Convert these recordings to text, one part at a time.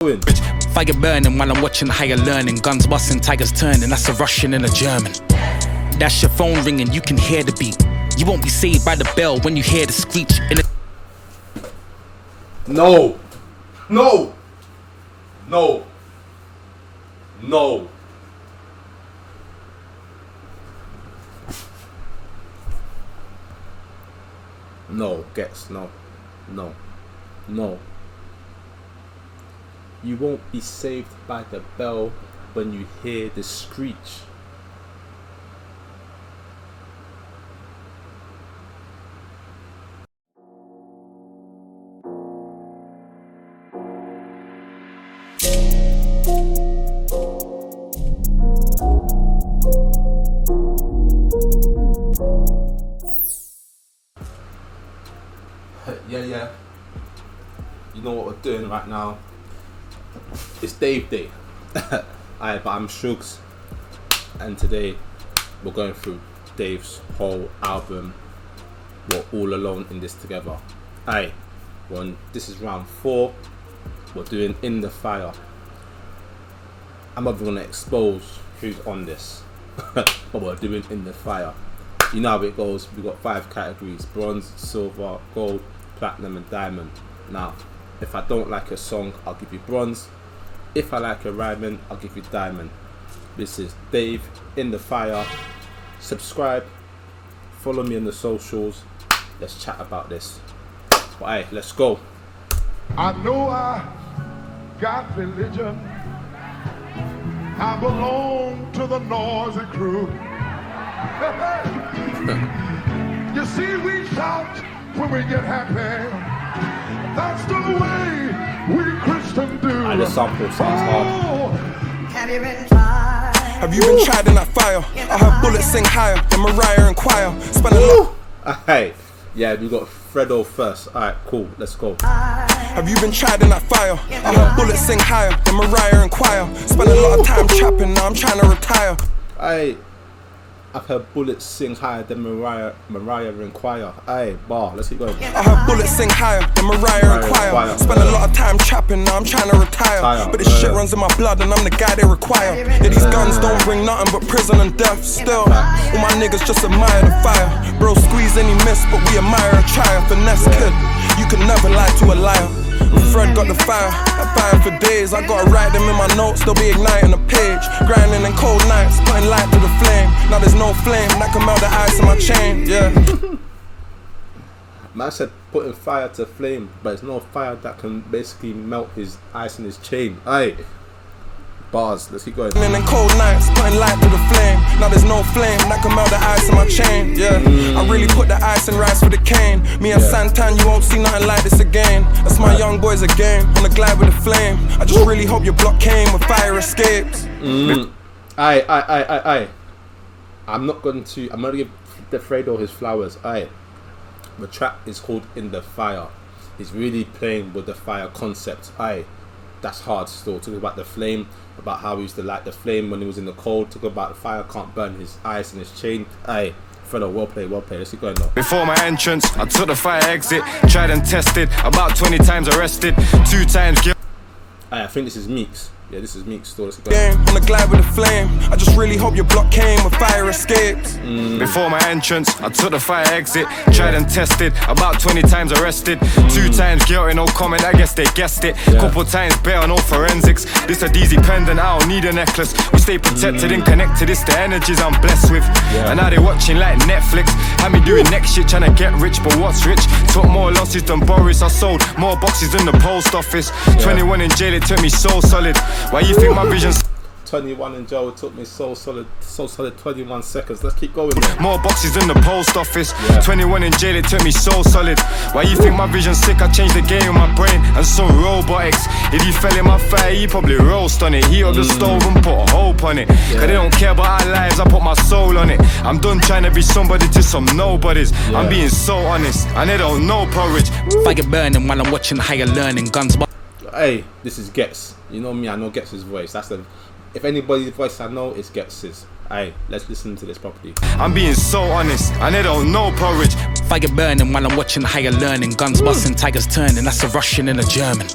Fire burning while I'm watching higher learning. Guns busting, tigers turning. That's a Russian and a German. That's your phone ringing, you can hear the beat. You won't be saved by the bell when you hear the screech. No. No. No. No. No, GHETS, no. No. No. You won't be saved by the bell when you hear the screech. Yeah. You know what we're doing right now? It's Dave Day. But I'm Shugs, and today we're going through Dave's whole album. We're all alone in this together. This is round 4. We're doing In the Fire. I'm not gonna expose who's on this, but we're doing In the Fire. You know how it goes. We've got 5 categories: bronze, silver, gold, platinum and diamond. Now, if I don't like a song, I'll give you bronze. If I like a rhyming, I'll give you diamond. This is Dave In the Fire. Subscribe, follow me on the socials. Let's chat about this. But let's go. I know I got religion. I belong to the noisy crew. You see, we shout when we get happy. That's the way we Christians do. The sample sounds hard. Have you been tried? Have you been tried in that fire? I heard bullets sing higher than Mariah and choir. Spend a lot. Yeah, we got Fredo first. Alright, cool, let's go. Have you been tried in that fire? I heard bullets sing higher than Mariah and choir. Spend a lot of time trapping, now I'm trying to retire. I've heard bullets sing higher than Mariah and choir. Bar, let's keep going. I heard bullets sing higher than Mariah and choir. Spend a lot of time trapping, now I'm trying to retire. But this shit runs in my blood and I'm the guy they require. Yeah, these guns don't bring nothing but prison and death. Still, all my niggas just admire the fire. Bro squeeze and he miss, but we admire a trier. Finesse kid, you can never lie to a liar. And Fred got the fire, I fire for days. I gotta write them in my notes, they'll be igniting the page. Grinding in cold nights, putting light to the flame. Now there's no flame that can melt the ice in my chain, yeah. Man said putting fire to flame, but it's no fire that can basically melt his ice in his chain. Bars, let's keep going. In cold nights, putting light to the flame. Now there's no flame that can melt the ice in my chain, yeah. I really put the ice and rice for the cane. Me and SANTAN, you won't see nothing like this again. That's my young boys again, on the glide with the flame. I just really hope your block came with fire escapes. I'm gonna give the Fredo his flowers. The track is called In the Fire. He's really playing with the fire concept. That's hard still. Talking about the flame, about how he used to light the flame when he was in the cold. Talking about the fire can't burn his ice and his chain. Fredo, well played, well played. Let's keep going now. Before my entrance, I took the fire exit. Tried and tested, about 20 times arrested. 2 times guilty. I think this is MEEKZ. Yeah, this is MEEKZ still. Let's go. On the glide with the flame. I just really hope your block came with fire escapes. Before my entrance, I took the fire exit. Tried and tested, about 20 times arrested. 2 times guilty, no comment, I guess they guessed it. Couple times better, no forensics. This a DZ pendant, I don't need a necklace. We stay protected and connected, it's the energies I'm blessed with. And now they watching like Netflix. Had me doing next shit, trying to get rich, but what's rich? Took more losses than Boris, I sold more boxes than the post office. 21 in jail, it took me so solid. Why you think my vision's 21 in jail, it took me so solid 21 seconds. Let's keep going then. More boxes than the post office. 21 in jail, it took me so solid. Why you think my vision's sick? I changed the game with my brain and some robotics. If you fell in my fire, you probably roast on it. Heat up the stove and put a hope on it. Cause they don't care about our lives, I put my soul on it. I'm done trying to be somebody to some nobodies. I'm being so honest, and they don't know porridge. Fire burning while I'm watching higher learning. Guns this is GHETS. You know me, I know GHETS' voice. That's the, if anybody's voice I know, it's GHETS'. Let's listen to this properly. I'm being so honest, and they don't know porridge. Fire burning while I'm watching higher learning. Guns busting, tigers turning. That's a Russian and a German.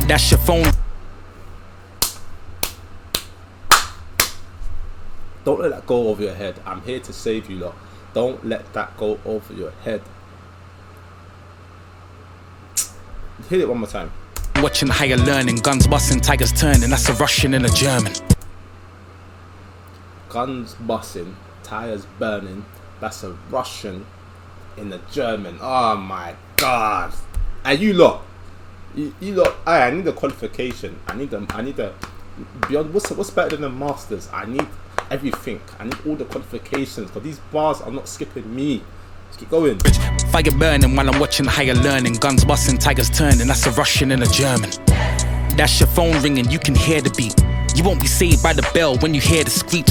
That's your phone. Don't let that go over your head. I'm here to save you lot. Don't let that go over your head. Hit it one more time. Watching higher learning, guns busting, tigers turning. That's a Russian and a German. Guns busting, tires burning. That's a Russian in a German. Oh my God! And you lot, you lot. I need a qualification. I need a beyond. What's better than a masters? I need everything. I need all the qualifications because these bars are not skipping me. Let's keep going. Fire burning while I'm watching higher learning. Guns busting, tigers turning. That's a Russian and a German. That's your phone ringing. You can hear the beat. You won't be saved by the bell when you hear the screech.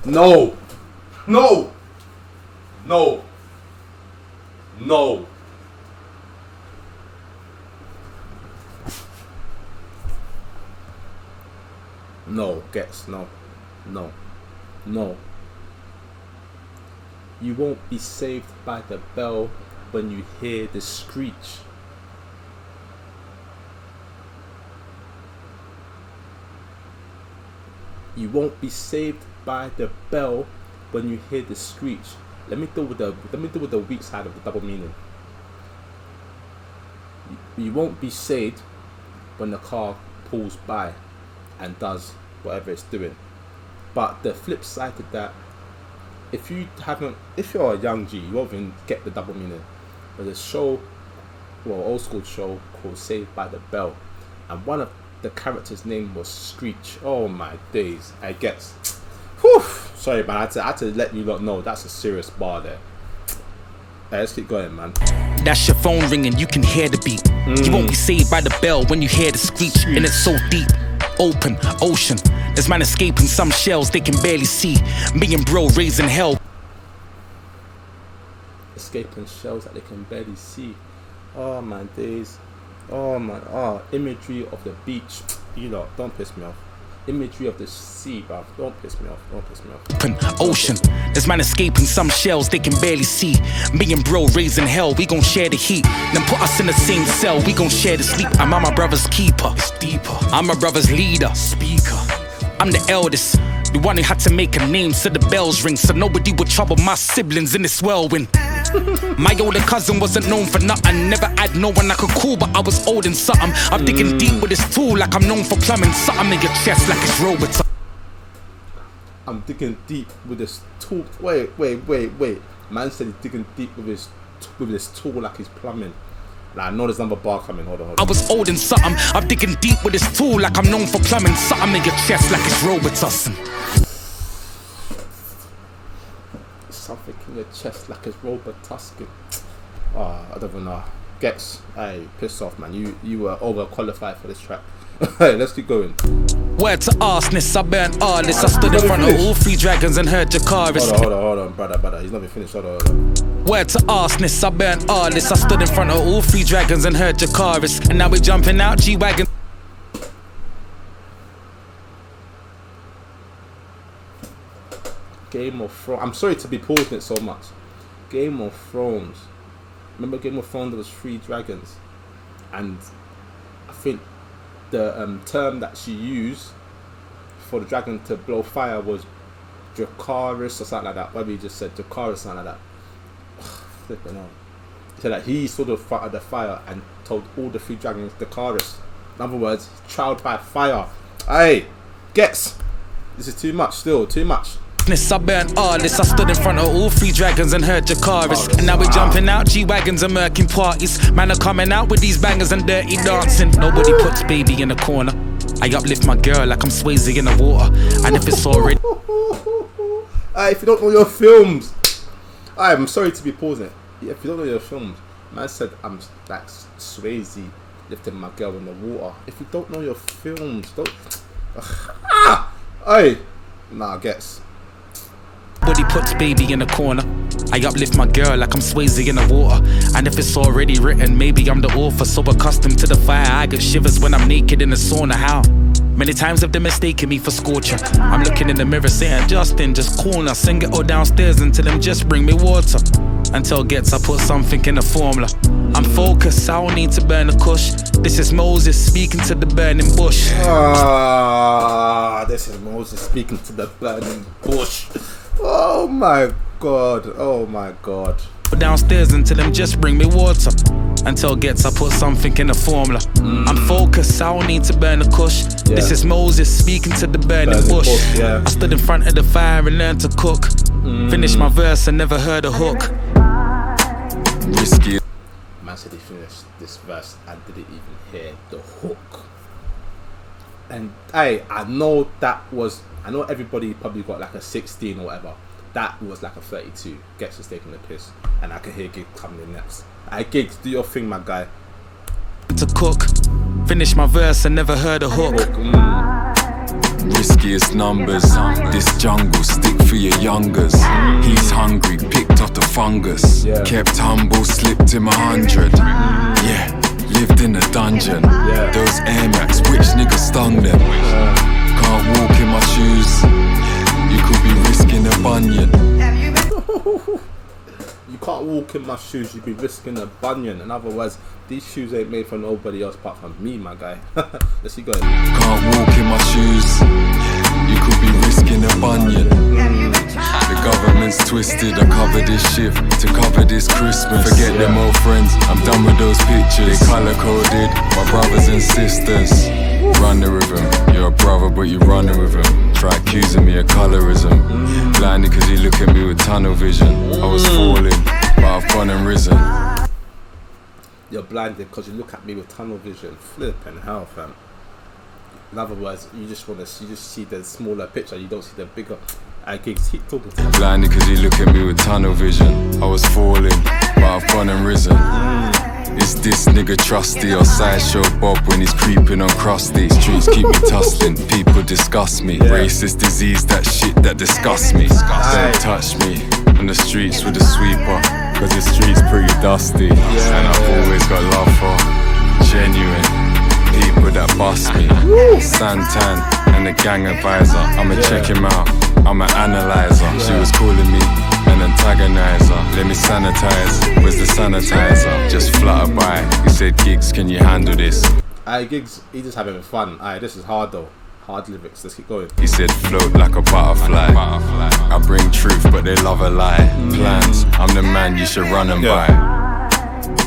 No. No. No. No. No. Gets no. No. No. You won't be saved by the bell when you hear the screech. You won't be saved by the bell when you hear the screech. Let me deal with the weak side of the double meaning. You won't be saved when the car pulls by and does whatever it's doing. But the flip side to that, if you're a young G, you won't even get the double meaning. There's a show, old school show called Saved by the Bell, and one of the character's name was Screech. Oh my days! I guess. Whew. Sorry, man. I had to let you lot know that's a serious bar there. Let's keep going, man. That's your phone ringing. You can hear the beat. You won't be saved by the bell when you hear the screech. And it's so deep. Open ocean. There's man escaping some shells they can barely see. Me and bro raising hell. Escaping shells that they can barely see. Oh my days. Oh my. Oh, imagery of the beach. You lot, don't piss me off. Imagery of the sea, bruv. Don't piss me off. Don't piss me off. Open ocean. There's man escaping some shells they can barely see. Me and bro raising hell. We gon' share the heat. Then put us in the same cell. We gon' share the sleep. I'm my brother's keeper. It's deeper. I'm my brother's leader. Speaker. I'm the eldest. The one who had to make a name so the bells ring. So nobody would trouble my siblings in this whirlwind. My older cousin wasn't known for nothing. Never had no one I could call, but I was old and something. I'm digging deep with this tool like I'm known for plumbing. Something in your chest like it's robots. I'm digging deep with this tool. Wait. Man said he's digging deep with this tool like he's plumbing. Nah, I know there's another bar coming. Hold on. I was old and something. I'm digging deep with this tool like I'm known for plumbing. Something in your chest like it's robots. Something in your chest like it's Robert Tuscan. I don't even know. Gets, hey, piss off, man. You were overqualified for this track. Hey, let's keep going. Word to arseness, I burnt all this. I stood in front of all three dragons and heard your chorus. Hold on, brother. He's not even finished. Hold on. Word to arseness, I burnt all this. I stood in front of all three dragons and heard your chorus. And now we're jumping out G-Wagon. Game of Thrones. I'm sorry to be pausing it so much. Game of Thrones. Remember Game of Thrones? There was 3 dragons, and I think the term that she used for the dragon to blow fire was Dracarys or something like that. Maybe he just said Dracarys or something like that. Flipping out. So that he sort of started the fire and told all the 3 dragons Dracarys. In other words, trialed by fire. Hey, Gets. This is too much. Still too much. I burnt all this. I stood in front of all 3 dragons and heard your chorus. And now we're jumping out G-Wagons and murking parties. Man are coming out with these bangers and dirty dancing. Nobody puts baby in a corner. I uplift my girl like I'm Swayze in the water. And if it's already if you don't know your films, I'm sorry to be pausing it. If you don't know your films, man said I'm like Swayze lifting my girl in the water. If you don't know your films, don't. Hey, nah, Gets. Nobody puts baby in a corner. I uplift my girl like I'm Swayze in the water. And if it's already written, maybe I'm the author. So accustomed to the fire, I get shivers when I'm naked in the sauna. How many times have they mistaken me for Scorcher? I'm looking in the mirror saying, Justin, just call us and get all downstairs and tell them just bring me water. Until gets I put something in the formula. I'm focused, I don't need to burn the kush. This is Moses speaking to the burning bush. Ah, this is Moses speaking to the burning bush. Oh my God, oh my God. Downstairs until them just bring me water. Until gets I put something in the formula. I'm focused, I don't need to burn the kush. This is Moses speaking to the burning bush. I stood in front of the fire and learned to cook. Finished my verse and never heard a hook. Risky. Man said he finished this verse and didn't even hear the hook. And I know that was, I know everybody probably got like a 16 or whatever. That was like a 32. Gets just taking the piss. And I can hear Giggs coming in next. Giggs, do your thing, my guy. To cook. Finish my verse and never heard a hook. Riskiest numbers. This jungle, stick for your youngers. He's hungry, picked off the fungus. Kept humble, slipped him 100. Yeah, lived in a dungeon. Those Air Max, which nigga stung them? Can't walk in my shoes. You could be risking a bunion. You can't walk in my shoes, you'd be risking a bunion. In other words, these shoes ain't made for nobody else apart from me, my guy. Let's keep going. Can't walk in my shoes. You could be risking a bunion. The government's twisted. I cover this shift to cover this Christmas. Forget them old friends, I'm done with those pictures. They color coded, my brothers and sisters. Running with him, you're a brother but you running with him. Try accusing me of colorism. Blinded cause you look at me with tunnel vision. I was falling, but I've gone and risen. You're blinded because you look at me with tunnel vision. Flipping hell, fam. In other words, you just see the smaller picture, you don't see the bigger. Giggs, keep talking to me. Blinded cause you look at me with tunnel vision. I was falling, but I've gone and risen. Is this nigga trusty or sideshow Bob when he's creeping on crusty? Streets keep me tussling, people disgust me. Racist disease, that shit that disgusts me. Don't touch me on the streets with a sweeper, cause the streets pretty dusty. And I've always got love for genuine people that bust me. SANTAN and the gang advisor, I'ma check him out, I'ma analyzer. She was calling me an antagonizer. Let me sanitize. Where's the sanitizer? Just flutter by. He said, Giggs, can you handle this? Giggs, he just having fun. This is hard though. Hard lyrics. Let's keep going. He said, float like a butterfly. I bring truth, but they love a lie. Plans, I'm the man you should run and buy.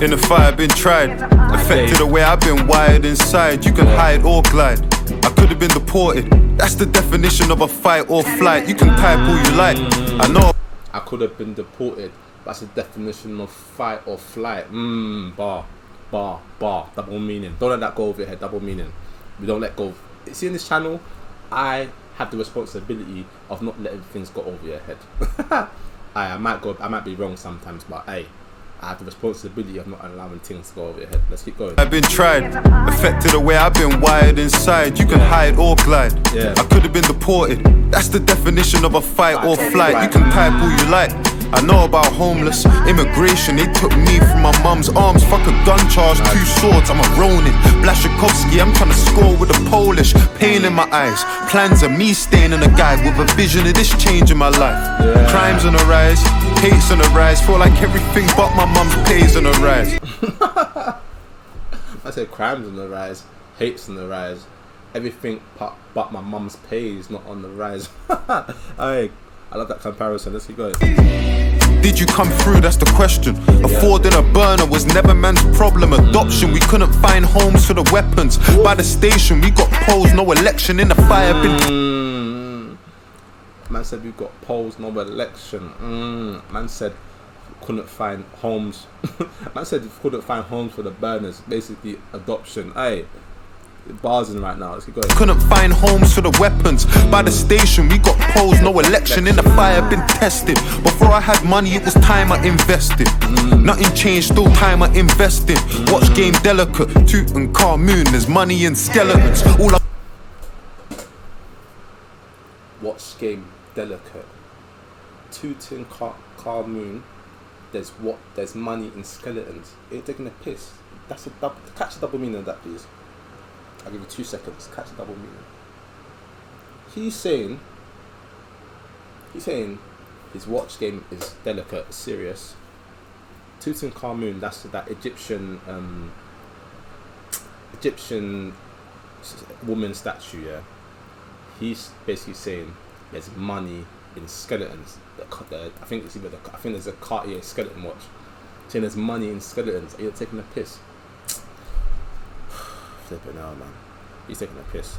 In the fire, been tried. Affected the way I've been wired inside. You can hide or glide. I could have been deported. That's the definition of a fight or flight. You can type all you like. I know. I could have been deported. That's the definition of fight or flight. Bar. Double meaning. Don't let that go over your head. Double meaning. We don't let go. See, in this channel, I have the responsibility of not letting things go over your head. I might be wrong sometimes, but I have the responsibility of not allowing things to go over your head. Let's keep going. I've been tried, affected the way I've been wired inside. You can hide or glide. I could have been deported. That's the definition of a fight or flight. You can type all you like. I know about homeless, immigration, they took me from my mum's arms. Fuck a gun charge, 2 swords, I'm a Ronin. Blashikovsky, I'm trying to score with a Polish. Pain in my eyes, plans of me staying in a guide with a vision of this change in my life. Crimes on the rise, hates on the rise. Feel like everything but my mum's pays on the rise. I said crimes on the rise, hates on the rise. Everything but my mum's pays not on the rise. I love that comparison. Let's keep going. Did you come through? That's the question. Affording a burner was never man's problem. Adoption, we couldn't find homes for the weapons. By the station, we got polls, no election in the fire bin. Man said we got polls, no election. Man said couldn't find homes. Man said couldn't find homes for the burners. Basically, adoption. Bars in right now. Let's keep going. Couldn't find homes for the weapons. By the station, we got polls, no election in the fire been tested. Before I had money, it was time I invested. Nothing changed, still time I invested. Watch game delicate, Tutankhamun, there's money in skeletons. All I watch game delicate, Tutankhamun, there's money in skeletons. Ain't taking a piss. That's a double. Catch the double meaning of that, please. I'll give you 2 seconds. Catch the double meaning. He's saying his watch game is delicate, serious, Tutankhamun, that's that Egyptian woman statue, yeah. He's basically saying there's money in skeletons. I think there's a Cartier skeleton watch saying there's money in skeletons. Are you taking a piss? Flipping out, man. He's taking a piss.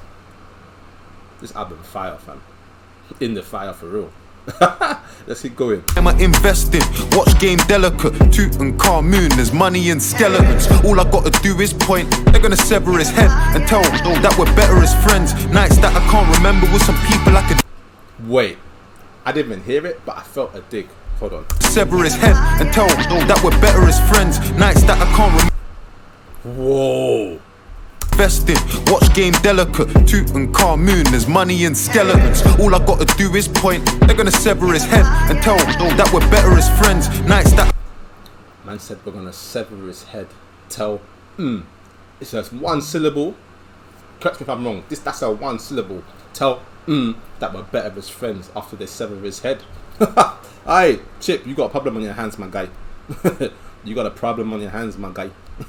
This album fire, fam. In the fire for real. Let's keep going. Am I investing? Watch game delicate. Tutankhamun, there's money in skeletons. All I gotta do is point. They're gonna sever his head and tell that we're better as friends. Nights that I can't remember with some people I could. Wait, I didn't even hear it, but I felt a dig. Hold on. Sever his head and tell that we're better as friends. Nights that I can't remember. Whoa. Investing, watch game delicate. Tutankhamun, there's money in skeletons. All I gotta do is point. They're gonna sever his head and tell that we're better as friends. Nights that. Man said we're gonna sever his head. Tell. It's just one syllable. Correct me if I'm wrong. That's a one syllable. Tell that we're better as friends after they sever his head. Aye, Chip, you got a problem on your hands, my guy. You got a problem on your hands, my guy.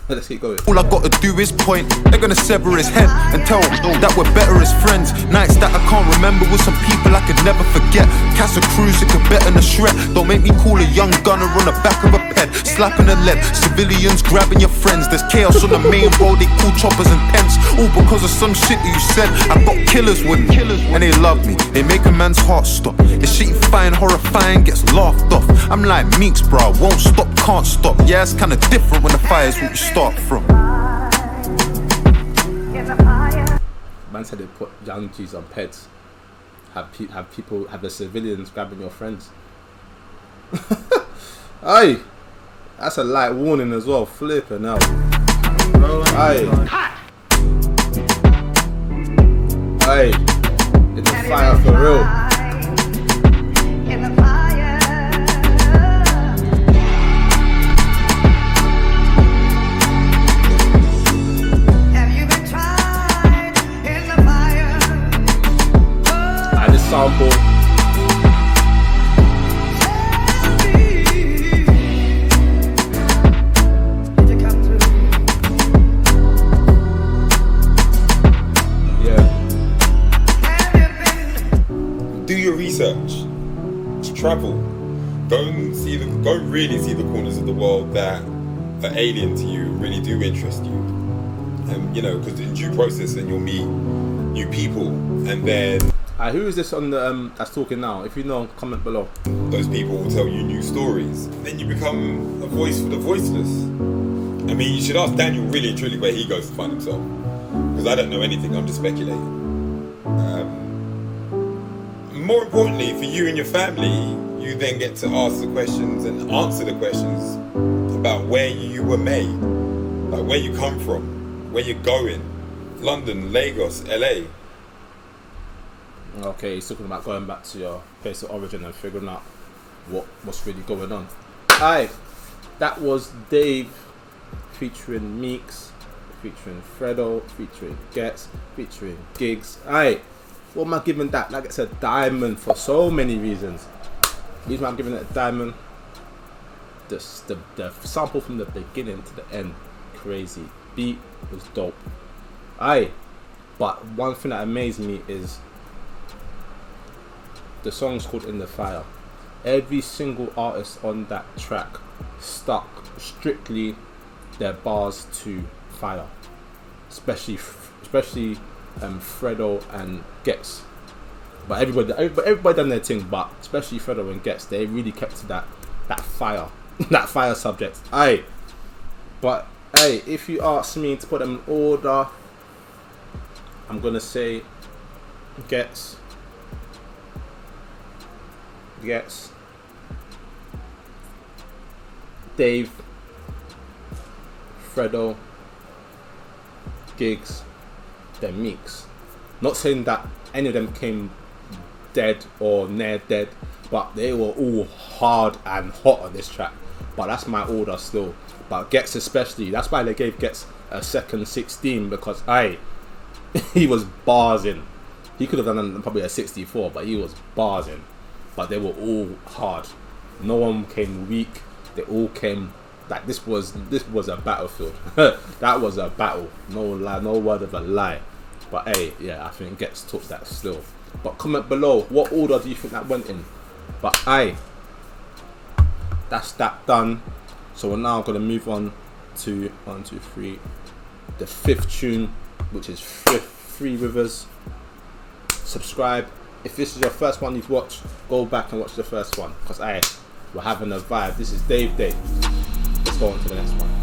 Let's keep going. All I gotta do is point. They're gonna sever his head and tell that we're better as friends. Nights that I can't remember with some people I could never forget. Casa Cruz, it could bet in a shred. Don't make me call a young gunner on the back of a ped, slapping a lead. Civilians grabbing your friends. There's chaos on the main road. They call choppers and tents. All because of some shit that you said. I got killers with me, and they love me. They make a man's heart stop. This shit you find horrifying gets laughed off. I'm like MEEKZ, bro. Won't stop, can't stop. Yeah, it's kinda different when the fire's what you start from. Man said they put young G's on peds. Have the civilians grabbing your friends. Aye, that's a light warning as well. Flipping out. Aye, aye, it's a fire for real. Sample. Yeah. Do your research. Travel. Go really see the corners of the world that are alien to you, really do interest you. You know, because in due process, then you'll meet new people, and then. Who is this on the that's talking now? If you know, comment below. Those people will tell you new stories. Then you become a voice for the voiceless. I mean, you should ask Daniel really and truly where he goes to find himself, because I don't know anything. I'm just speculating. More importantly, for you and your family, you then get to ask the questions and answer the questions about where you were made, like where you come from, where you're going. London, Lagos, LA. Okay, he's talking about going back to your place of origin and figuring out what's really going on. Alright, that was Dave featuring MEEKZ, featuring FREDO, featuring GHETTS, featuring GHETTS. Alright, what am I giving that? Like it's a diamond for so many reasons. The reason why I'm giving it a diamond, the sample from the beginning to the end, crazy. Beat was dope. Alright, but one thing that amazed me is the song's called In the Fire. Every single artist on that track stuck strictly their bars to fire, especially FREDO and GHETTS. But everybody done their thing, but especially FREDO and GHETTS, they really kept to that fire, that fire subject. Aye, but hey, if you ask me to put them in order, I'm gonna say GHETTS, Dave, FREDO, GHETTS, then MEEKZ. Not saying that any of them came dead or near dead, but they were all hard and hot on this track. But that's my order still. But GHETTS especially, that's why they gave GHETTS a second 16, because he was barsing. He could have done probably a 64, but he was barsing. But they were all hard. No one came weak. They all came Like this was a battlefield. That was a battle. No lie, no word of a lie. But hey, yeah, I think GHETS took that still. But comment below, what order do you think that went in? But that's that done. So we're now gonna move on to 1, 2, 3, the 5th tune, which is Three Rivers. Subscribe. If this is your first one you've watched, go back and watch the first one, because we're having a vibe. This is Dave Day. Let's go on to the next one.